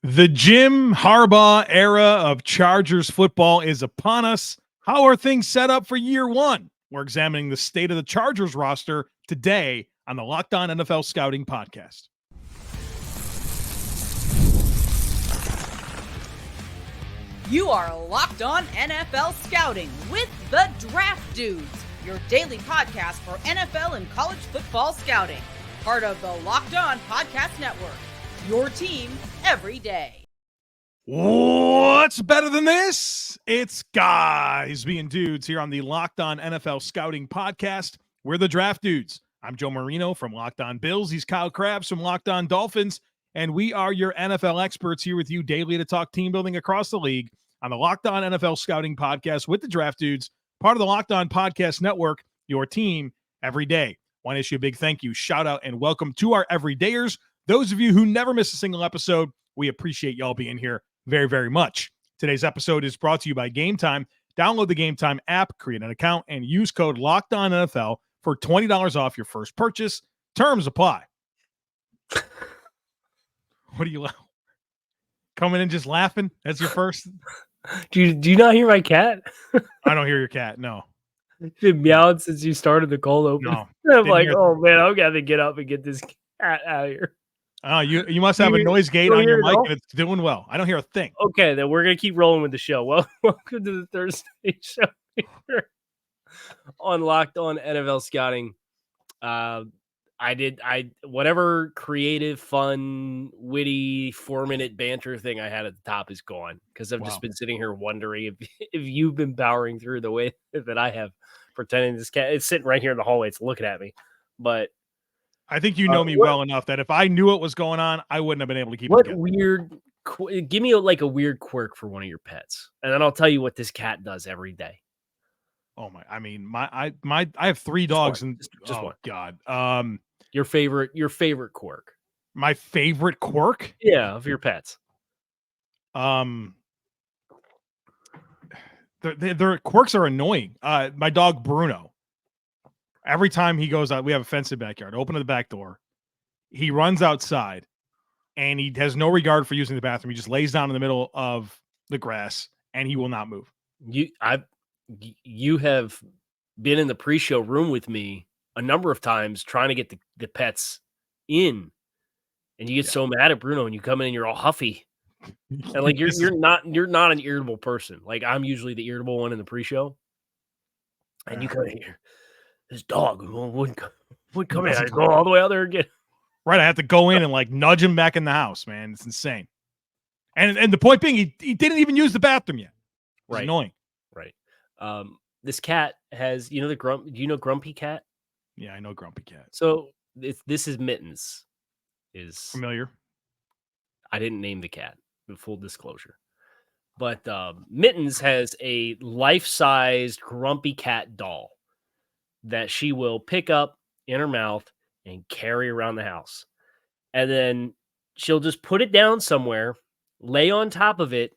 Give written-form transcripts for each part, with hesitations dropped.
The Jim Harbaugh era of Chargers football is upon us. How are things set up for year one? We're examining the state of the Chargers roster today on the Locked On NFL Scouting Podcast. You are Locked On NFL Scouting with the Draft Dudes, your daily podcast for NFL and college football scouting. Part of the Locked On Podcast Network. Your team every day. What's better than this? It's guys being dudes here on the Locked On NFL Scouting Podcast. We're the Draft Dudes. I'm Joe Marino from Locked On Bills. He's Kyle Crabbs from Locked On Dolphins. And we are your NFL experts here with you daily to talk team building across the league on the Locked On NFL Scouting Podcast with the Draft Dudes, part of the Locked On Podcast Network, your team every day. Want to issue a big thank you, shout out, and welcome to our everydayers. Those of you who never miss a single episode, we appreciate y'all being here very, very much. Today's episode is brought to you by Game Time. Download the Game Time app, create an account, and use code LOCKEDONNFL for $20 off your first purchase. Terms apply. What are you coming in just laughing? That's your first? Do you not hear my cat? I don't hear your cat, no. It's been meowing since you started the cold open. No. I'm like, oh man, I've got to get up and get this cat out of here. Oh, you must have a noise gate on your mic, and it's doing well. I don't hear a thing. Okay, then we're gonna keep rolling with the show. Well, welcome to the Thursday show here on Locked On NFL Scouting. Whatever creative, fun, witty 4-minute banter thing I had at the top is gone because I've just been sitting here wondering if you've been powering through the way that I have, pretending this cat is sitting right here in the hallway. It's looking at me, but. I think you know me well enough that if I knew what was going on, I wouldn't have been able to keep it together. Give me a weird quirk for one of your pets, and then I'll tell you what this cat does every day. Oh my! I mean, I have 3 dogs, and just one. God. Your favorite quirk. My favorite quirk? Yeah, of your pets. Their quirks are annoying. My dog Bruno. Every time he goes out, we have a fenced backyard. Open the back door. He runs outside, and he has no regard for using the bathroom. He just lays down in the middle of the grass, and he will not move. You have been in the pre-show room with me a number of times trying to get the pets in, and you get so mad at Bruno, and you come in and you're all huffy, and like you're not an irritable person. Like I'm usually the irritable one in the pre-show, and you come in here. This dog wouldn't come in. I go all the way out there again. Right, I have to go in and like nudge him back in the house, man. It's insane. And the point being, he didn't even use the bathroom yet. It's annoying. Right. This cat has, do you know Grumpy Cat? Yeah, I know Grumpy Cat. So this is Mittens. Is familiar. I didn't name the cat, full disclosure. But Mittens has a life-sized Grumpy Cat doll that she will pick up in her mouth and carry around the house. And then she'll just put it down somewhere, lay on top of it,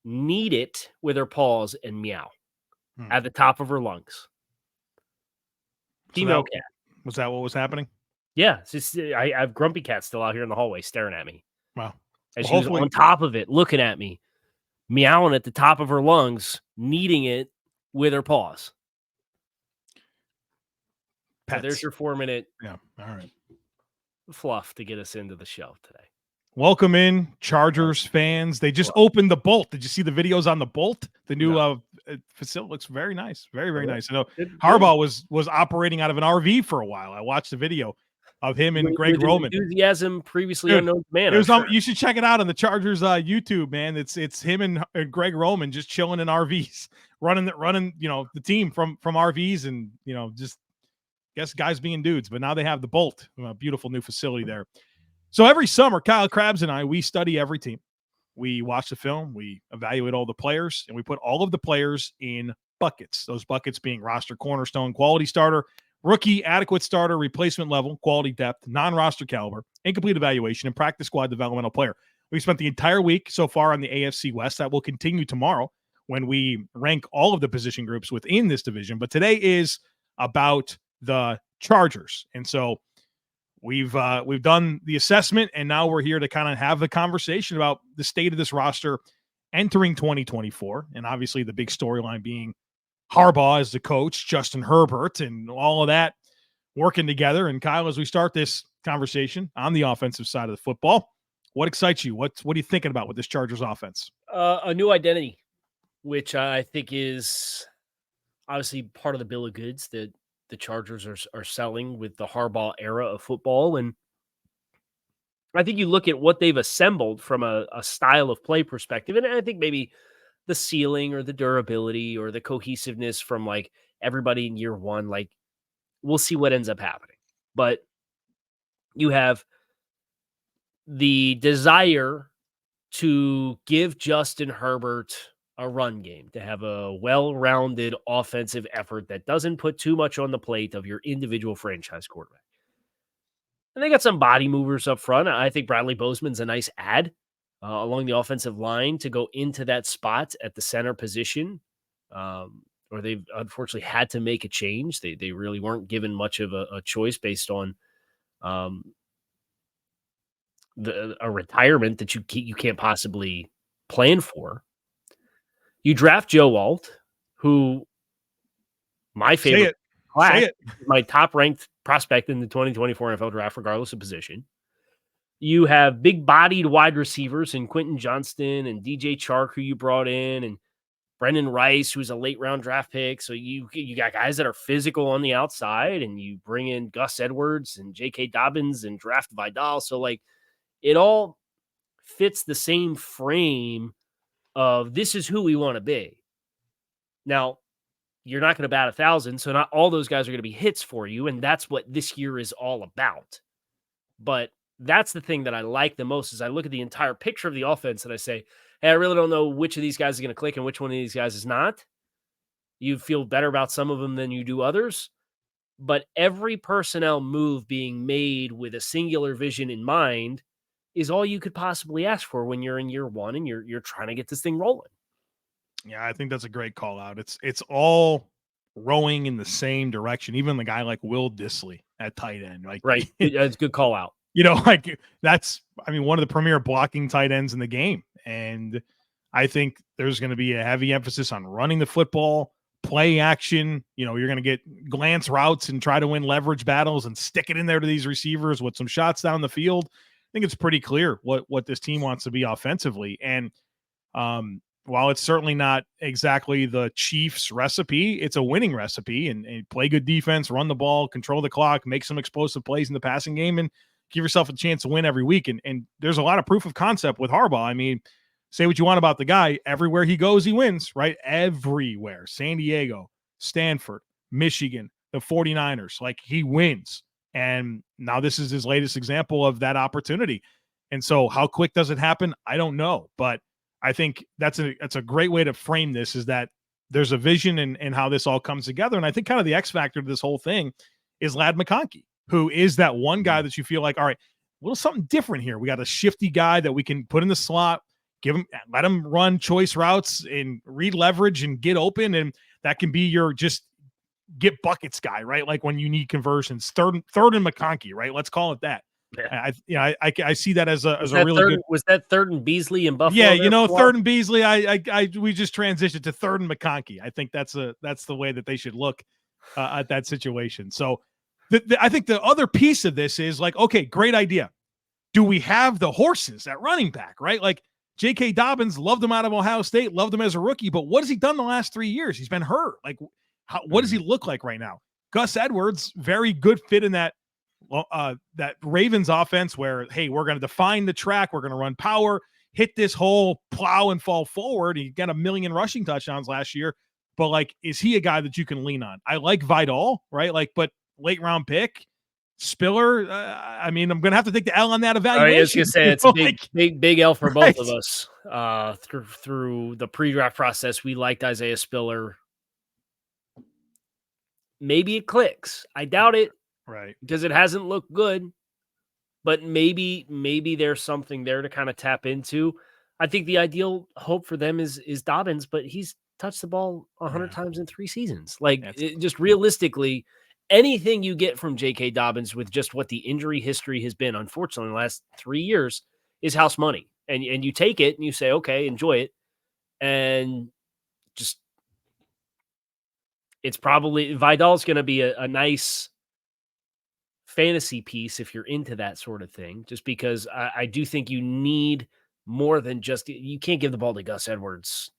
knead it with her paws, and meow at the top of her lungs. Female cat. Was that what was happening? Yeah. It's just, I have Grumpy Cat still out here in the hallway staring at me. Wow. And she was on top of it, looking at me, meowing at the top of her lungs, kneading it with her paws. So there's your 4-minute fluff to get us into the show today. Welcome in, Chargers fans. They just opened the Bolt. Did you see the videos on the Bolt? The new facility looks very nice. Very, very nice. I know Harbaugh was operating out of an RV for a while. I watched the video of him and Greg Roman. Enthusiasm previously unknown man. You should check it out on the Chargers YouTube, man. It's him and Greg Roman just chilling in RVs, running the team from RVs, and just guess guys being dudes. But now they have the Bolt, a beautiful new facility there. So every summer, Kyle Crabbs and I, we study every team. We watch the film, we evaluate all the players, and we put all of the players in buckets. Those buckets being roster cornerstone, quality starter, rookie, adequate starter, replacement level, quality depth, non-roster caliber, incomplete evaluation, and practice squad developmental player. We spent the entire week so far on the AFC West. That will continue tomorrow when we rank all of the position groups within this division. But today is about the Chargers. And so we've done the assessment, and now we're here to kind of have the conversation about the state of this roster entering 2024. And obviously the big storyline being Harbaugh as the coach, Justin Herbert, and all of that working together. And Kyle, as we start this conversation on the offensive side of the football, what excites you? What are you thinking about with this Chargers offense? A new identity, which I think is obviously part of the bill of goods that the Chargers are selling with the Harbaugh era of football. And I think you look at what they've assembled from a style of play perspective, and I think maybe the ceiling or the durability or the cohesiveness from like everybody in year one, like we'll see what ends up happening. But you have the desire to give Justin Herbert a run game, to have a well-rounded offensive effort that doesn't put too much on the plate of your individual franchise quarterback. And they got some body movers up front. I think Bradley Bozeman's a nice add along the offensive line to go into that spot at the center position. Or they've unfortunately had to make a change. They really weren't given much of a choice based on a retirement that you can't possibly plan for. You draft Joe Alt, who my favorite class, my top-ranked prospect in the 2024 NFL draft, regardless of position. You have big-bodied wide receivers in Quentin Johnston and DJ Chark, who you brought in, and Brendan Rice, who's a late-round draft pick. So you got guys that are physical on the outside, and you bring in Gus Edwards and J.K. Dobbins and draft Vidal. So, like, it all fits the same frame of this is who we want to be. Now, you're not going to bat 1,000, so not all those guys are going to be hits for you, and that's what this year is all about. But that's the thing that I like the most is I look at the entire picture of the offense and I say, hey, I really don't know which of these guys is going to click and which one of these guys is not. You feel better about some of them than you do others. But every personnel move being made with a singular vision in mind is all you could possibly ask for when you're in year one and you're trying to get this thing rolling. Yeah, I think that's a great call out. It's all rowing in the same direction. Even the guy like Will Dissly at tight end, like right, that's a good call out. You know, like that's one of the premier blocking tight ends in the game, and I think there's going to be a heavy emphasis on running the football, play action. You know, you're going to get glance routes and try to win leverage battles and stick it in there to these receivers with some shots down the field. I think it's pretty clear what this team wants to be offensively. And while it's certainly not exactly the Chiefs recipe, it's a winning recipe and play good defense, run the ball, control the clock, make some explosive plays in the passing game, and give yourself a chance to win every week. And there's a lot of proof of concept with Harbaugh. I mean, say what you want about the guy. Everywhere he goes, he wins, right? Everywhere. San Diego, Stanford, Michigan, the 49ers, like he wins. And now this is his latest example of that opportunity. And so how quick does it happen? I don't know. But I think that's a great way to frame this, is that there's a vision and how this all comes together. And I think kind of the X factor to this whole thing is Lad McConkey, who is that one guy that you feel like, all right, a little something different here. We got a shifty guy that we can put in the slot, let him run choice routes and read leverage and get open. And that can be your just get buckets guy, right? Like when you need conversions, third and McConkey, right? Let's call it that. Yeah. I see that as a really good. Was that third and Beasley in Buffalo? Yeah, third and Beasley. We just transitioned to third and McConkey. I think that's the way that they should look at that situation. So I think the other piece of this is like, okay, great idea. Do we have the horses at running back, right? Like J.K. Dobbins, loved him out of Ohio State, loved him as a rookie, but what has he done the last 3 years? He's been hurt. Like, what does he look like right now? Gus Edwards, very good fit in that Ravens offense where, hey, we're going to define the track. We're going to run power, hit this hole, plow and fall forward. He got 1 million rushing touchdowns last year, but like, is he a guy that you can lean on? I like Vidal, right? Like, but late round pick, Spiller. I'm going to have to take the L on that evaluation. I was going to say it's a big L for both of us. Through the pre-draft process, we liked Isaiah Spiller. Maybe it clicks. I doubt it. Right. Because it hasn't looked good, but maybe there's something there to kind of tap into. I think the ideal hope for them is Dobbins, but he's touched the ball 100 times in 3 seasons. Like just realistically, anything you get from J.K. Dobbins with just what the injury history has been, unfortunately, in the last 3 years, is house money. And you take it and you say, okay, enjoy it. And just, it's probably, Vidal's going to be a nice fantasy piece if you're into that sort of thing, just because I do think you need more than just, you can't give the ball to Gus Edwards.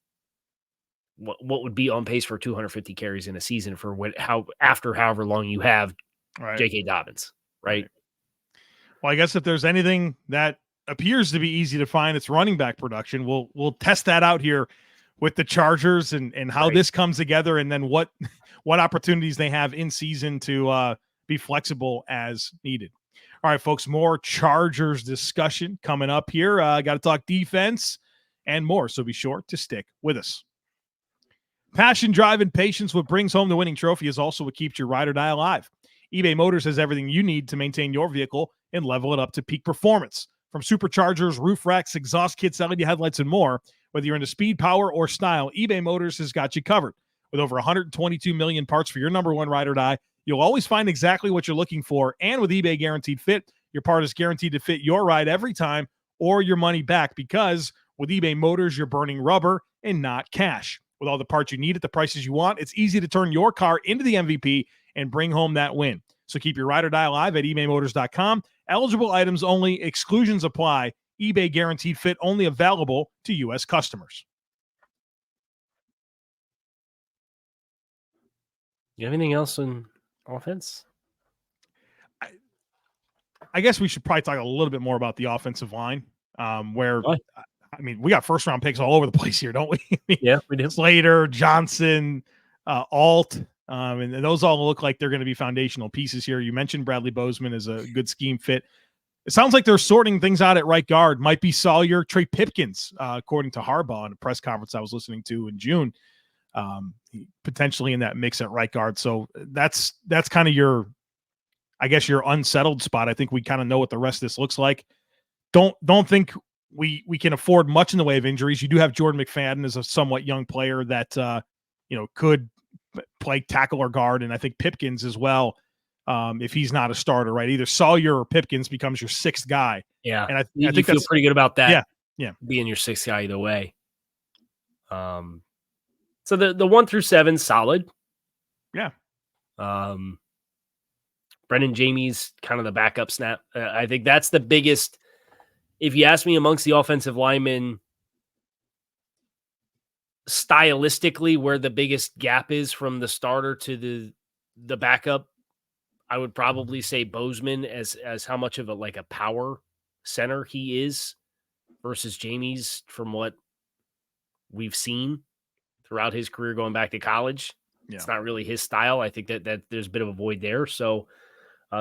What would be on pace for 250 carries in a season for after however long you have J.K. Dobbins, right? Well, I guess if there's anything that appears to be easy to find, it's running back production. We'll test that out here with the Chargers and how this comes together, and then what opportunities they have in season to be flexible as needed. All right, folks, more Chargers discussion coming up here. Got to talk defense and more, so be sure to stick with us. Passion, drive, and patience, what brings home the winning trophy, is also what keeps your ride or die alive. eBay Motors has everything you need to maintain your vehicle and level it up to peak performance. From superchargers, roof racks, exhaust kits, LED headlights, and more, whether you're into speed, power, or style, eBay Motors has got you covered. With over 122 million parts for your number one ride or die, you'll always find exactly what you're looking for. And with eBay Guaranteed Fit, your part is guaranteed to fit your ride every time or your money back, because with eBay Motors, you're burning rubber and not cash. With all the parts you need at the prices you want, it's easy to turn your car into the MVP and bring home that win. So keep your ride or die alive at ebaymotors.com. Eligible items only. Exclusions apply. eBay Guaranteed Fit only available to U.S. customers. You have anything else in offense? I guess we should probably talk a little bit more about the offensive line, where I mean, we got first-round picks all over the place here, don't we? Yeah, we do. Slater, Johnson, Alt, and those all look like they're going to be foundational pieces here. You mentioned Bradley Bozeman as a good scheme fit. It sounds like they're sorting things out at right guard. Might be Sawyer, Trey Pipkins, according to Harbaugh in a press conference I was listening to in June, potentially in that mix at right guard. So that's kind of your unsettled spot. I think we kind of know what the rest of this looks like. Don't think we can afford much in the way of injuries. You do have Jordan McFadden as a somewhat young player that could play tackle or guard, and I think Pipkins as well, if he's not a starter, right? Either Sawyer or Pipkins becomes your sixth guy. Yeah, and I think that's feel pretty good about that. Yeah, being your sixth guy either way. So the 1 through 7 solid. Yeah. Brendan Jamie's kind of the backup snap. I think that's the biggest. If you ask me, amongst the offensive linemen, stylistically, where the biggest gap is from the starter to the backup, I would probably say Bozeman as how much of a power center he is versus Jamie's from what we've seen throughout his career going back to college. Yeah. It's not really his style. I think that there's a bit of a void there. So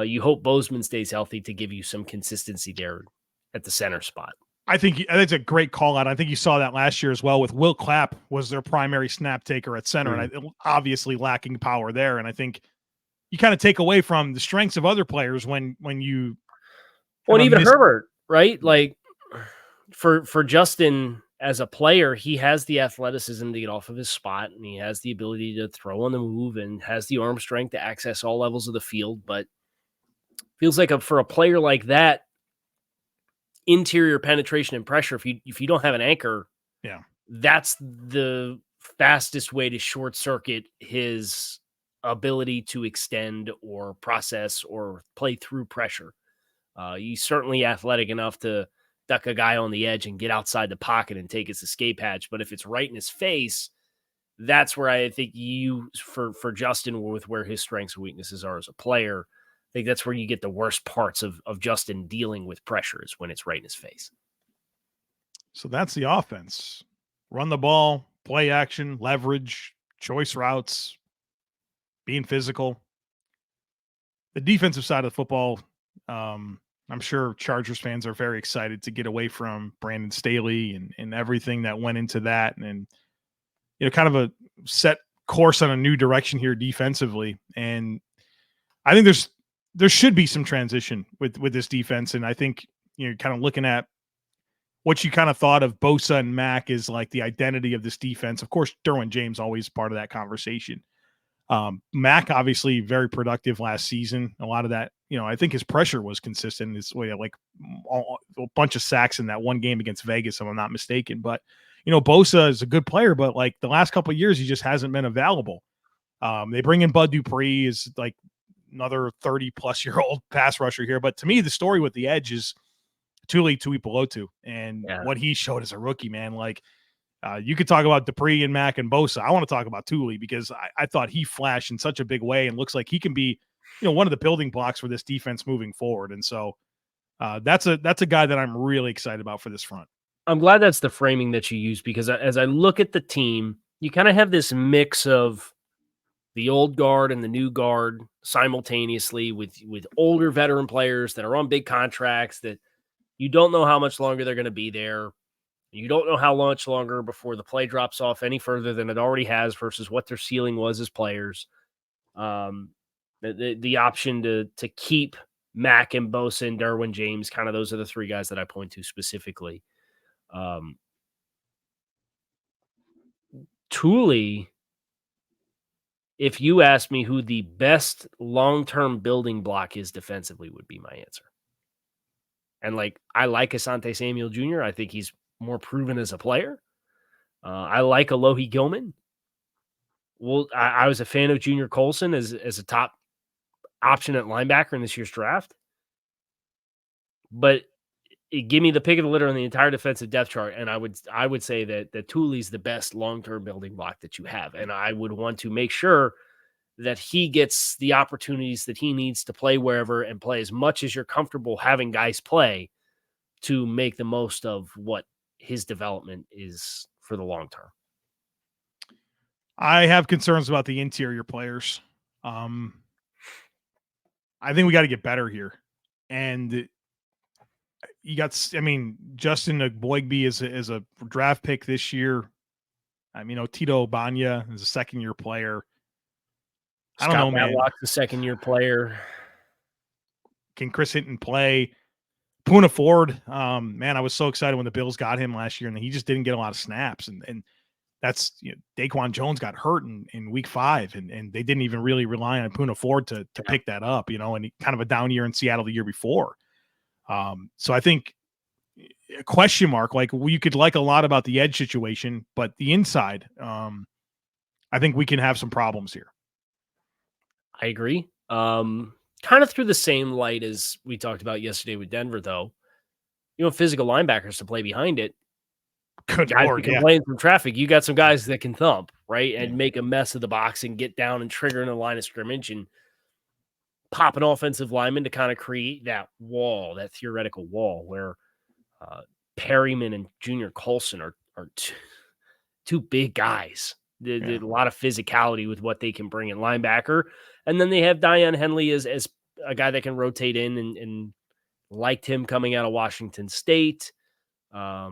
you hope Bozeman stays healthy to give you some consistency there at the center spot. I think that's a great call out. I think you saw that last year as well with Will Clapp was their primary snap taker at center, and obviously lacking power there. And I think you kind of take away from the strengths of other players when you. Well, even Herbert, right? Like for Justin as a player, he has the athleticism to get off of his spot, and he has the ability to throw on the move, and has the arm strength to access all levels of the field. But feels like for a player like that, interior penetration and pressure, if you don't have an anchor, that's the fastest way to short circuit his ability to extend or process or play through pressure. He's certainly athletic enough to duck a guy on the edge and get outside the pocket and take his escape hatch. But if it's right in his face, that's where I think for Justin, with where his strengths and weaknesses are as a player, I think that's where you get the worst parts of Justin dealing with pressure, is when it's right in his face. So that's the offense. Run the ball, play action, leverage, choice routes, being physical. The defensive side of the football, I'm sure Chargers fans are very excited to get away from Brandon Staley and everything that went into that, and kind of a set course on a new direction here defensively. And I think there should be some transition with this defense. And I think, kind of looking at what you kind of thought of Bosa and Mack is like the identity of this defense. Of course, Derwin James always part of that conversation. Mack obviously very productive last season. A lot of that, I think his pressure was consistent. It's like a bunch of sacks in that one game against Vegas, if I'm not mistaken. But Bosa is a good player, but like the last couple of years, he just hasn't been available. They bring in Bud Dupree is like another 30-plus-year-old pass rusher here. But to me, the story with the edge is Tuli Tuipulotu and what he showed as a rookie, man. Like you could talk about Dupree and Mack and Bosa. I want to talk about Tuli because I thought he flashed in such a big way and looks like he can be, one of the building blocks for this defense moving forward. And so that's a guy that I'm really excited about for this front. I'm glad that's the framing that you use because as I look at the team, you kind of have this mix of the old guard and the new guard simultaneously with older veteran players that are on big contracts that you don't know how much longer they're going to be there. You don't know how much longer before the play drops off any further than it already has versus what their ceiling was as players. The option to keep Mack and Bosa and Derwin James, kind of those are the three guys that I point to specifically. Tuli, if you ask me who the best long-term building block is defensively, would be my answer. And I like Asante Samuel Jr. I think he's more proven as a player. I like Alohi Gilman. Well, I was a fan of Junior Colson as a top option at linebacker in this year's draft. But give me the pick of the litter on the entire defensive depth chart, and I would say that Tuli's the best long-term building block that you have. And I would want to make sure that he gets the opportunities that he needs to play wherever and play as much as you're comfortable having guys play to make the most of what his development is for the long term. I have concerns about the interior players. I think we got to get better here. And you got, Justin Agboigbe is a draft pick this year. Tito Banya is a second-year player. I don't know, man. Matlock's a second-year player. Can Chris Hinton play? Poona Ford, man, I was so excited when the Bills got him last year, and he just didn't get a lot of snaps. And that's Daquan Jones got hurt in week 5, and they didn't even really rely on Poona Ford to pick that up, and he, kind of a down year in Seattle the year before. So I think a question mark, you could like a lot about the edge situation, but the inside, I think we can have some problems here. I agree. Kind of through the same light as we talked about yesterday with Denver, though. Physical linebackers to play behind it. Good guys Lord, can play from traffic. You got some guys that can thump, right, and make a mess of the box and get down and trigger in the line of scrimmage and pop an offensive lineman to kind of create that wall, that theoretical wall where Perryman and Junior Colson are two big guys. There's a lot of physicality with what they can bring in linebacker. And then they have Dion Henley as a guy that can rotate in and liked him coming out of Washington State. I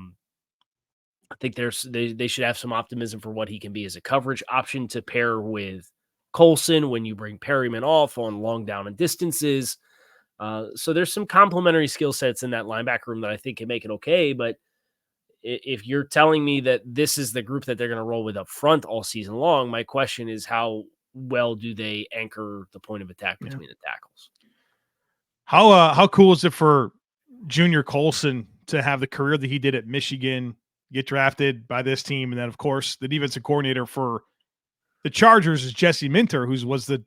think they should have some optimism for what he can be as a coverage option to pair with Colson when you bring Perryman off on long down and distances. So there's some complementary skill sets in that linebacker room that I think can make it okay. But if you're telling me that this is the group that they're going to roll with up front all season long, my question is how well do they anchor the point of attack between the tackles? How cool is it for Junior Colson to have the career that he did at Michigan, get drafted by this team, and then of course the defensive coordinator for the Chargers is Jesse Minter, who was the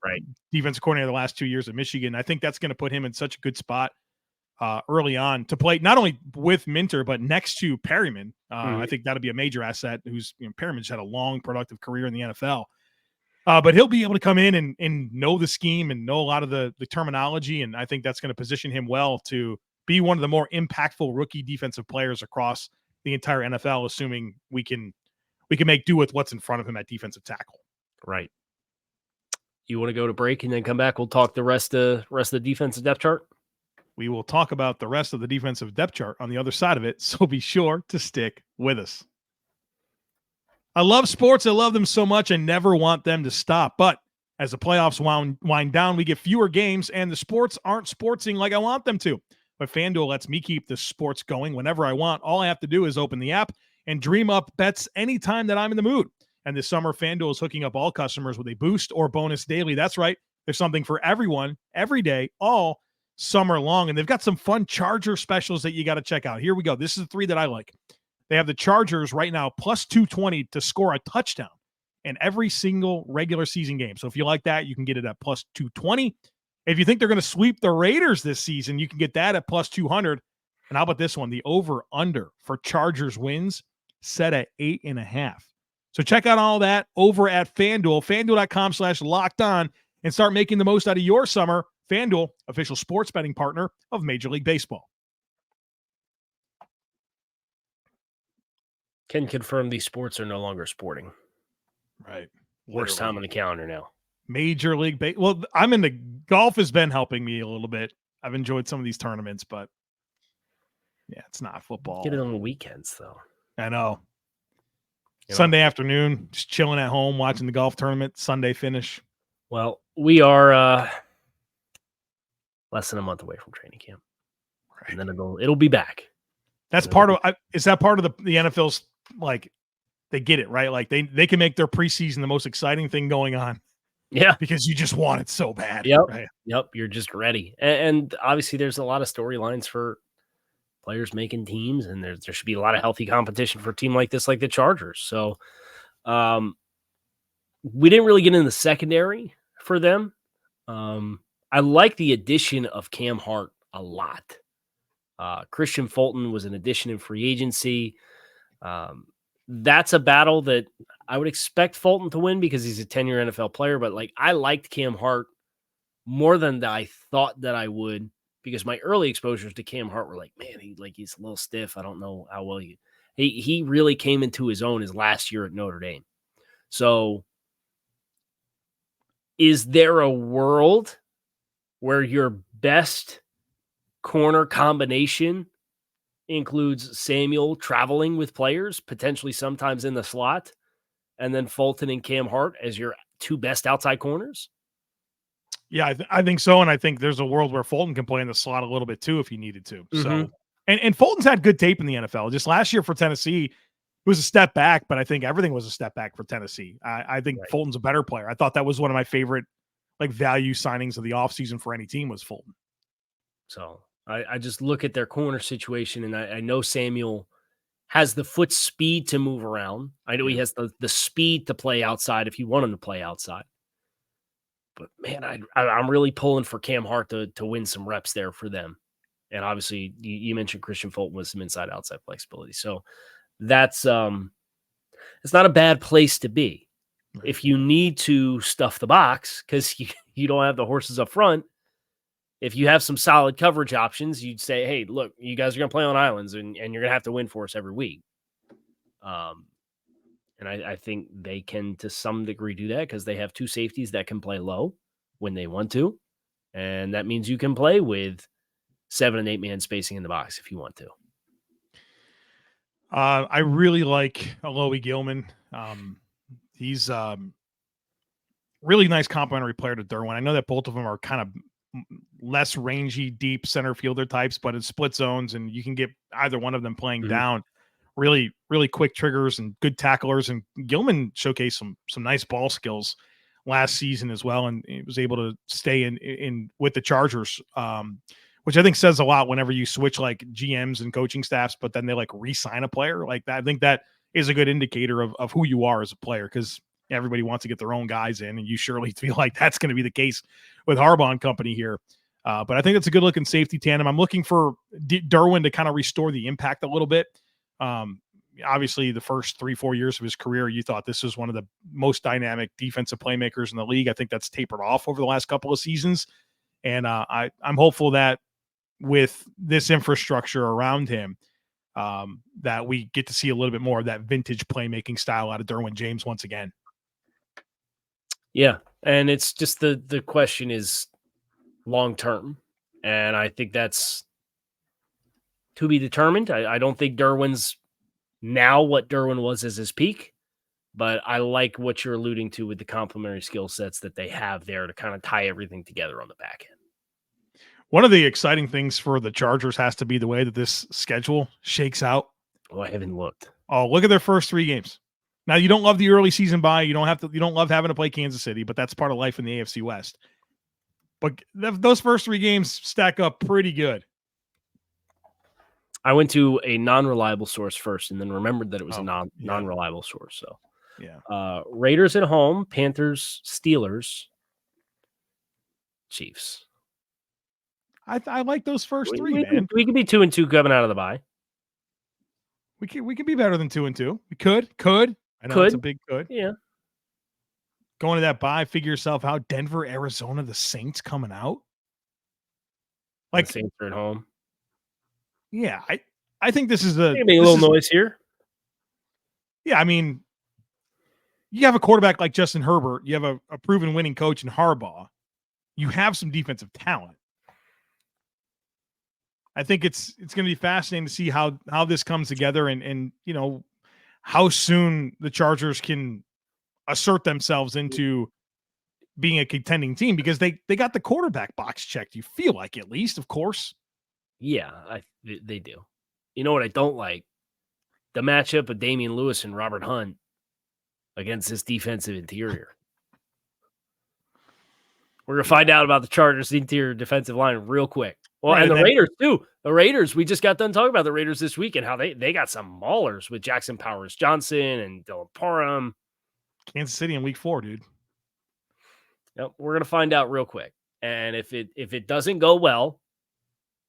defensive coordinator the last 2 years at Michigan. I think that's going to put him in such a good spot early on to play not only with Minter but next to Perryman. I think that'll be a major asset. Perryman's had a long, productive career in the NFL. But he'll be able to come in and know the scheme and know a lot of the terminology, and I think that's going to position him well to be one of the more impactful rookie defensive players across the entire NFL, assuming we can make do with what's in front of him at defensive tackle. Right. You want to go to break and then come back? We'll talk the rest of the defensive depth chart. We will talk about the rest of the defensive depth chart on the other side of it, so be sure to stick with us. I love sports. I love them so much. I never want them to stop. But as the playoffs wind down, we get fewer games, and the sports aren't sportsing like I want them to. But FanDuel lets me keep the sports going whenever I want. All I have to do is open the app and dream up bets anytime that I'm in the mood. And this summer, FanDuel is hooking up all customers with a boost or bonus daily. That's right. There's something for everyone, every day, all summer long. And they've got some fun Charger specials that you got to check out. Here we go. This is the 3 that I like. They have the Chargers right now, plus 220 to score a touchdown in every single regular season game. So if you like that, you can get it at plus 220. If you think they're going to sweep the Raiders this season, you can get that at plus 200. And how about this one? The over-under for Chargers wins set at 8.5. So check out all that over at FanDuel, FanDuel.com/lockedon, and start making the most out of your summer. FanDuel, official sports betting partner of Major League Baseball. Can confirm these sports are no longer sporting. Right. Worst time on the calendar now. Major League Baseball. Well, I'm into golf has been helping me a little bit. I've enjoyed some of these tournaments, but yeah, it's not football. Get it on the weekends, though. I know. Sunday afternoon, just chilling at home, watching the golf tournament, Sunday finish. Well, we are less than a month away from training camp. Right. And then it'll be back. That's part of is that part of the NFL's, like, they get it, right? Like they can make their preseason the most exciting thing going on. Yeah. Because you just want it so bad. Yep. Right? Yep. You're just ready. And obviously there's a lot of storylines for players making teams, and there should be a lot of healthy competition for a team like this, like the Chargers. So we didn't really get in the secondary for them. I like the addition of Cam Hart a lot. Kristian Fulton was an addition in free agency. That's a battle that I would expect Fulton to win because he's a 10-year NFL player. But like, I liked Cam Hart more than I thought that I would, because my early exposures to Cam Hart were like, man, he's a little stiff. I don't know how well he really came into his own his last year at Notre Dame. So is there a world where your best corner combination includes Samuel traveling with players, potentially sometimes in the slot, and then Fulton and Cam Hart as your 2 best outside corners? Yeah, I think so. And I think there's a world where Fulton can play in the slot a little bit too if he needed to. Mm-hmm. So, and Fulton's had good tape in the NFL. Just last year for Tennessee, it was a step back, but I think everything was a step back for Tennessee. I think right. Fulton's a better player. I thought that was one of my favorite value signings of the offseason for any team was Fulton. So I just look at their corner situation, and I know Samuel has the foot speed to move around. I know he has the speed to play outside if you want him to play outside. But, man, I'm really pulling for Cam Hart to win some reps there for them. And, obviously, you mentioned Kristian Fulton with some inside-outside flexibility. So that's it's not a bad place to be. Right. If you need to stuff the box because you don't have the horses up front, if you have some solid coverage options, you'd say, hey, look, you guys are going to play on islands, and you're going to have to win for us every week. And I think they can, to some degree, do that because they have 2 safeties that can play low when they want to. And that means you can play with 7 and 8 man spacing in the box if you want to. I really like Alohi Gilman. He's really nice complementary player to Derwin. I know that both of them are kind of less rangy, deep center fielder types, but it's split zones, and you can get either one of them playing down. Really, really quick triggers and good tacklers. And Gilman showcased some nice ball skills last season as well, and he was able to stay in with the Chargers, which I think says a lot whenever you switch like GMs and coaching staffs, but then they like re-sign a player like that. I think that is a good indicator of who you are as a player, because everybody wants to get their own guys in, and you surely feel like that's going to be the case with Harbaugh and company here. But I think that's a good looking safety tandem. I'm looking for Derwin to kind of restore the impact a little bit. Obviously the first 3-4 years of his career, you thought this was one of the most dynamic defensive playmakers in the league. I think that's tapered off over the last couple of seasons. And I'm hopeful that with this infrastructure around him, that we get to see a little bit more of that vintage playmaking style out of Derwin James once again. Yeah. And it's just the question is long-term. And I think that's to be determined. I don't think Derwin's now what Derwin was as his peak, but I like what you're alluding to with the complementary skill sets that they have there to kind of tie everything together on the back end. One of the exciting things for the Chargers has to be the way that this schedule shakes out. Oh, I haven't looked. Oh, look at their first 3 games. Now, you don't love the early season bye. You don't love having to play Kansas City, but that's part of life in the AFC West. But those first 3 games stack up pretty good. I went to a non-reliable source first and then remembered that it was a non-reliable source. So, yeah. Raiders at home, Panthers, Steelers, Chiefs. I like those first 3, man. We could be 2-2 coming out of the bye. We could be better than 2-2. We could. I know it's a big could. Yeah. Going to that bye, figure yourself out. Denver, Arizona, the Saints coming out. Like the Saints are at home. Yeah, I think this is a little noise here. Yeah, I mean, you have a quarterback like Justin Herbert. You have a proven winning coach in Harbaugh. You have some defensive talent. I think it's going to be fascinating to see how this comes together and how soon the Chargers can assert themselves into being a contending team, because they got the quarterback box checked. You feel like, at least, of course. Yeah, they do. You know what I don't like? The matchup of Damian Lewis and Robert Hunt against this defensive interior. We're going to find out about the Chargers' interior defensive line real quick. Well, right, and the Raiders, too. The Raiders, we just got done talking about the Raiders this week and how they got some maulers with Jackson Powers-Johnson and Dylan Parham. Kansas City in week 4, dude. Yep, we're going to find out real quick. And if it doesn't go well,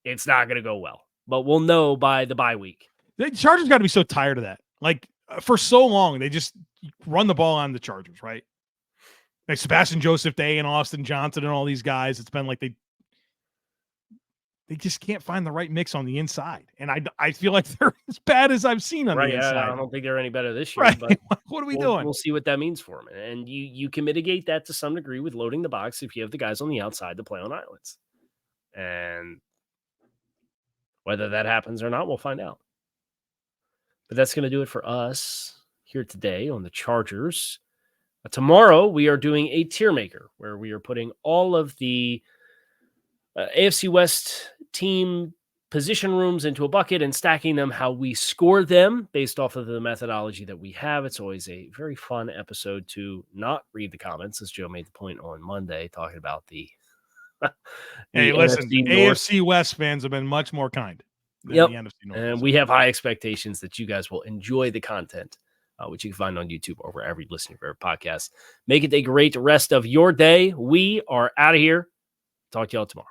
it's not going to go well. But we'll know by the bye week. The Chargers got to be so tired of that. Like, for so long, they just run the ball on the Chargers, right? Like Sebastian Joseph Day and Austin Johnson and all these guys. It's been like they just can't find the right mix on the inside. And I feel like they're as bad as I've seen on the inside. I don't think they're any better this year. Right. But what are we doing? We'll see what that means for them. And you can mitigate that to some degree with loading the box if you have the guys on the outside to play on islands. And whether that happens or not, we'll find out. But that's going to do it for us here today on the Chargers. Tomorrow, we are doing a tier maker where we are putting all of the AFC West team position rooms into a bucket and stacking them how we score them based off of the methodology that we have. It's always a very fun episode to not read the comments, as Joe made the point on Monday, talking about the hey, listen, AFC West fans have been much more kind than the NFC North. And we have high expectations that you guys will enjoy the content, which you can find on YouTube or wherever you listen to your podcast. Make it a great rest of your day. We are out of here. Talk to y'all tomorrow.